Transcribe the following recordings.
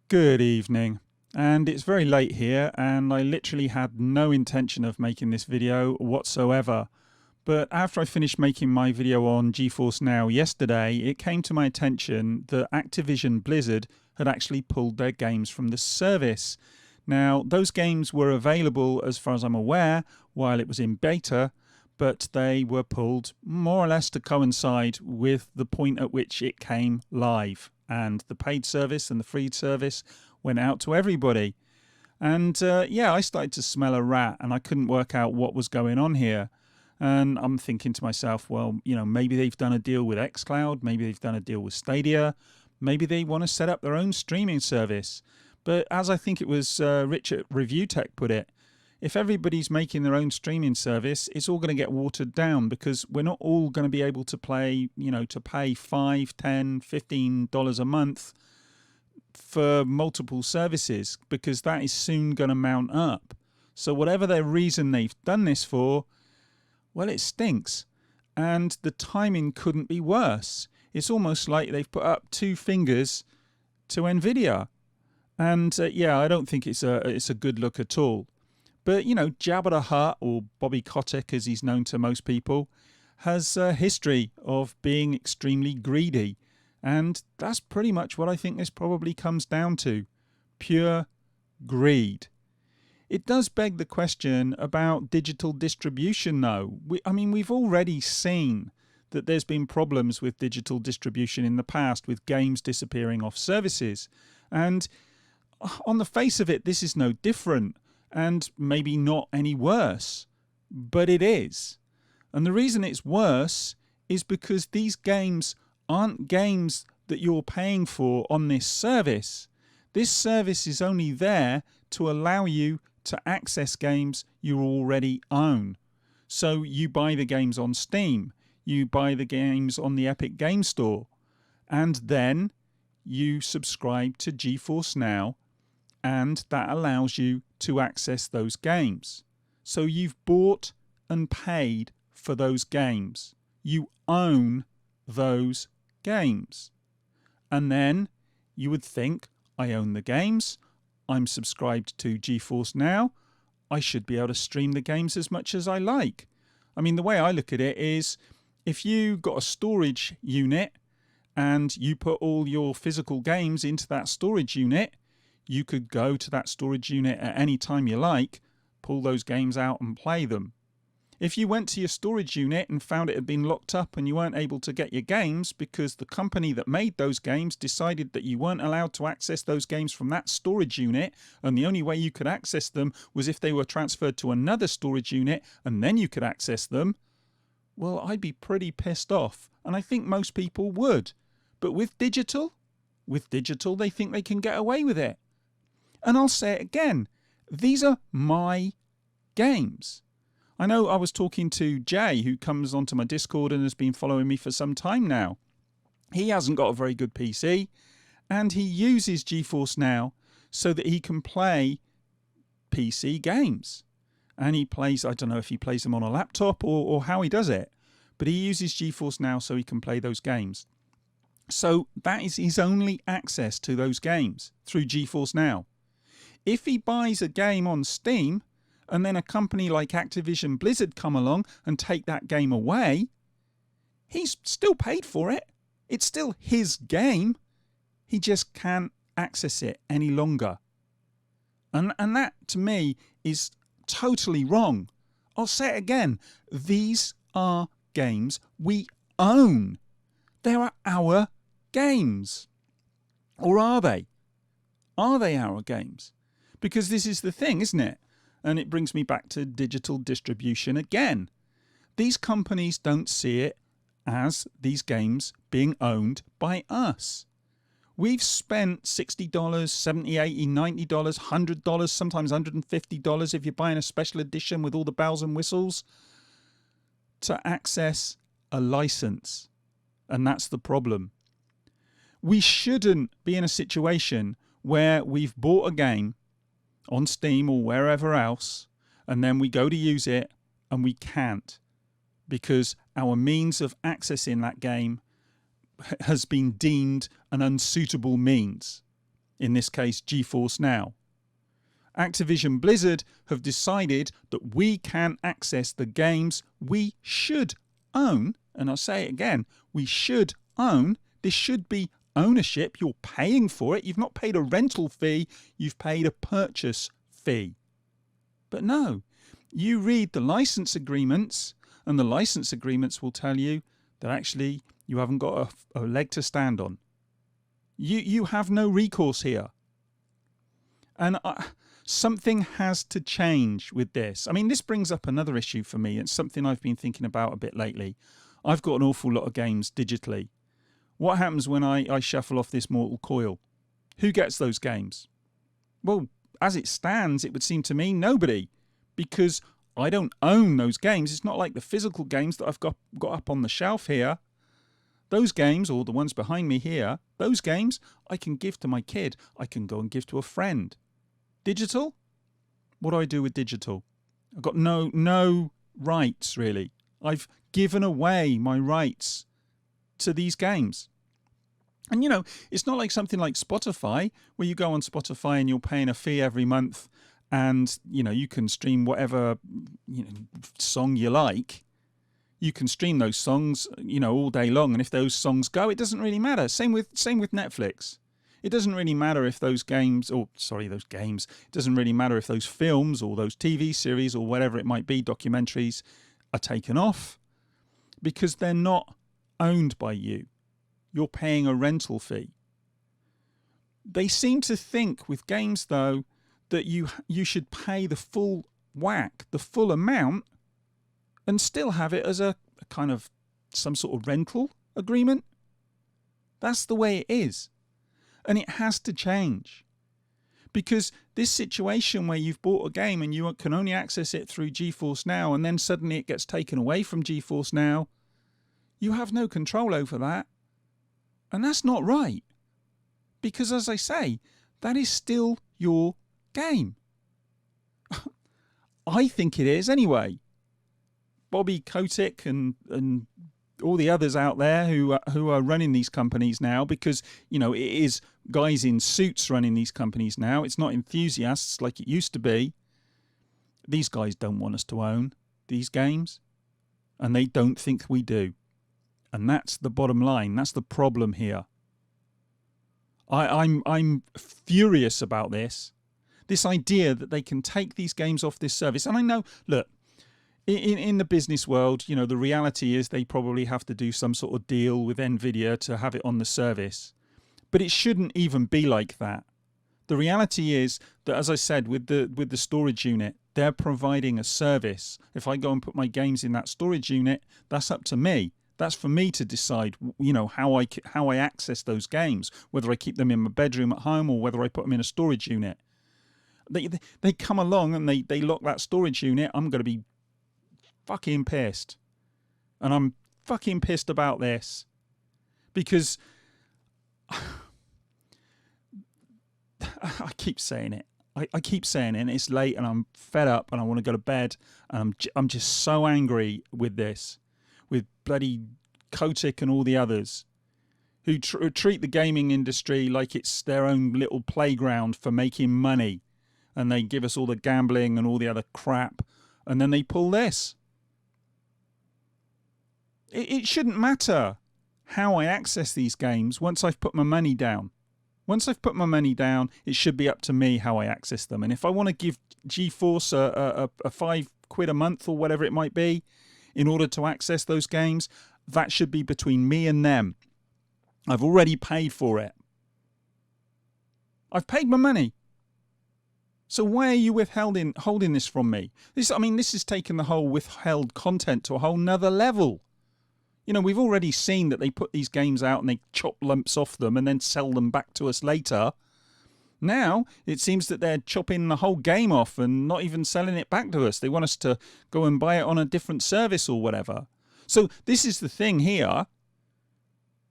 Good evening, and it's very late here and I literally had no intention of making this video whatsoever, but after I finished making my video on Geforce Now yesterday, it came to my attention that Activision Blizzard had actually pulled their games from the service. Now, those games were available, as far as I'm aware, while it was in beta, but they were pulled more or less to coincide with the point at which it came live, and the paid service and the free service went out to everybody. And yeah, I started to smell a rat and I couldn't work out what was going on here. And I'm thinking to myself, well, maybe they've done a deal with xCloud, maybe they've done a deal with Stadia, maybe they want to set up their own streaming service. But as I think it was Rich at Review Tech put it, if everybody's making their own streaming service, it's all going to get watered down because we're not all going to be able to play, to pay $5, $10, $15 a month for multiple services, because that is soon going to mount up. So whatever their reason they've done this for, well, it stinks. And the timing couldn't be worse. It's almost like they've put up two fingers to Nvidia. And yeah, I don't think it's a good look at all. But, Jabba the Hutt, or Bobby Kotick as he's known to most people, has a history of being extremely greedy. And that's pretty much what I think this probably comes down to. Pure greed. It does beg the question about digital distribution, though. We've already seen that there's been problems with digital distribution in the past, with games disappearing off services. And on the face of it, this is no different. And maybe not any worse, but it is. And the reason it's worse is because these games aren't games that you're paying for on this service. This service is only there to allow you to access games you already own. So you buy the games on Steam, you buy the games on the Epic Game Store, and then you subscribe to Geforce Now, and that allows you to access those games. So you've bought and paid for those games. You own those games. And then you would think, I own the games, I'm subscribed to Geforce Now, I should be able to stream the games as much as I like. The way I look at it is, if you got a storage unit and you put all your physical games into that storage unit, you could go to that storage unit at any time you like, pull those games out and play them. If you went to your storage unit and found it had been locked up and you weren't able to get your games because the company that made those games decided that you weren't allowed to access those games from that storage unit, and the only way you could access them was if they were transferred to another storage unit and then you could access them, well, I'd be pretty pissed off, and I think most people would. But with digital they think they can get away with it. And I'll say it again, these are my games. I know I was talking to Jay, who comes onto my Discord and has been following me for some time now. He hasn't got a very good PC, and he uses Geforce Now so that he can play PC games. And he plays, I don't know if he plays them on a laptop or how he does it, but he uses Geforce Now so he can play those games. So that is his only access to those games, through Geforce Now. If he buys a game on Steam and then a company like Activision Blizzard come along and take that game away, he's still paid for it. It's still his game. He just can't access it any longer. And that, to me, is totally wrong. I'll say it again. These are games we own. They are our games. Or are they? Are they our games? Because this is the thing, isn't it? And it brings me back to digital distribution again. These companies don't see it as these games being owned by us. We've spent $60, $70, $80, $90, $100, sometimes $150 if you're buying a special edition with all the bells and whistles to access a license. And that's the problem. We shouldn't be in a situation where we've bought a game on Steam or wherever else, and then we go to use it and we can't because our means of accessing that game has been deemed an unsuitable means. in this case Geforce Now. Activision Blizzard have decided that we can access the games we should own, and I'll say it again, we should own. This should be ownership. You're paying for it. You've not paid a rental fee, you've paid a purchase fee. But no, you read the license agreements, and the license agreements will tell you that actually you haven't got a leg to stand on. You have no recourse here. And something has to change with this. I mean, this brings up another issue for me. It's something I've been thinking about a bit lately. I've got an awful lot of games digitally. What happens when I shuffle off this mortal coil? Who gets those games? Well, as it stands, it would seem to me nobody, because I don't own those games. It's not like the physical games that I've got up on the shelf here. Those games, or the ones behind me here, those games I can give to my kid. I can go and give to a friend. Digital? What do I do with digital? I've got no rights, really. I've given away my rights to these games. And you know, it's not like something like Spotify, where you go on Spotify and you're paying a fee every month, and you know, you can stream whatever song you like. You can stream those songs, all day long, and if those songs go, it doesn't really matter. Same with Netflix. It doesn't really matter if those games, it doesn't really matter if those films or those TV series or whatever it might be, documentaries, are taken off, because they're not owned by you. You're paying a rental fee. They seem to think with games, though, that you should pay the full whack, the full amount, and still have it as a kind of some sort of rental agreement. That's the way it is. And it has to change. Because this situation where you've bought a game and you can only access it through Geforce Now, and then suddenly it gets taken away from Geforce Now, you have no control over that. And that's not right. Because as I say, that is still your game. I think it is anyway. Bobby Kotick and all the others out there who are running these companies now, because it is guys in suits running these companies now. It's not enthusiasts like it used to be. These guys don't want us to own these games, and they don't think we do. And that's the bottom line. That's the problem here. I'm furious about this idea that they can take these games off this service. And I know, look, in the business world, the reality is they probably have to do some sort of deal with Nvidia to have it on the service. But it shouldn't even be like that. The reality is that, as I said, with the storage unit, they're providing a service. If I go and put my games in that storage unit, that's up to me. That's for me to decide, how I access those games, whether I keep them in my bedroom at home or whether I put them in a storage unit. They come along and they lock that storage unit. I'm going to be fucking pissed. And I'm fucking pissed about this. Because I keep saying it. I keep saying it, and it's late and I'm fed up and I want to go to bed. And I'm just so angry with this. With bloody Kotick and all the others who treat the gaming industry like it's their own little playground for making money. And they give us all the gambling and all the other crap. And then they pull this. It shouldn't matter how I access these games once I've put my money down. Once I've put my money down, it should be up to me how I access them. And if I want to give Geforce a £5 a month or whatever it might be in order to access those games, that should be between me and them. I've already paid for it. I've paid my money. So why are you holding this from me? This has taken the whole withheld content to a whole nother level. We've already seen that they put these games out and they chop lumps off them and then sell them back to us later. Now, it seems that they're chopping the whole game off and not even selling it back to us. They want us to go and buy it on a different service or whatever. So this is the thing here.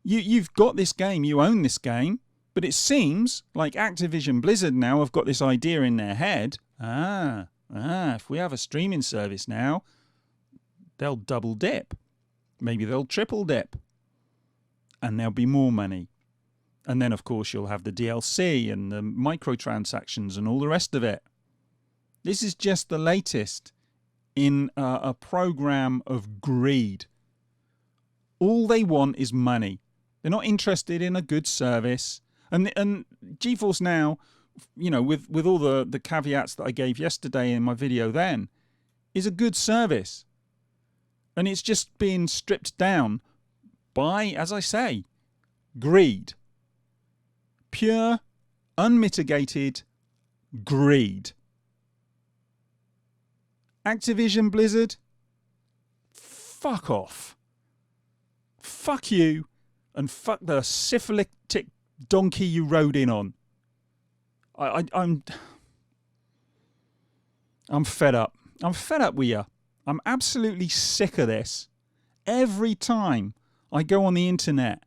You've got this game, you own this game, but it seems like Activision Blizzard now have got this idea in their head. If we have a streaming service now, they'll double dip. Maybe they'll triple dip. And there'll be more money. And then, of course, you'll have the DLC and the microtransactions and all the rest of it. This is just the latest in a program of greed. All they want is money. They're not interested in a good service. And Geforce Now, you know, with all the caveats that I gave yesterday in my video then, is a good service. And it's just being stripped down by, as I say, greed. Pure, unmitigated greed. Activision Blizzard, fuck off. Fuck you, and fuck the syphilitic donkey you rode in on. I'm fed up. I'm fed up with you. I'm absolutely sick of this. Every time I go on the internet,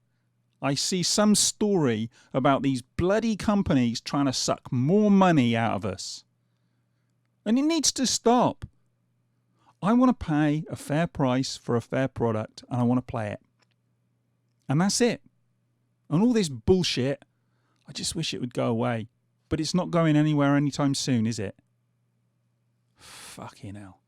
I see some story about these bloody companies trying to suck more money out of us. And it needs to stop. I want to pay a fair price for a fair product, and I want to play it. And that's it. And all this bullshit, I just wish it would go away. But it's not going anywhere anytime soon, is it? Fucking hell.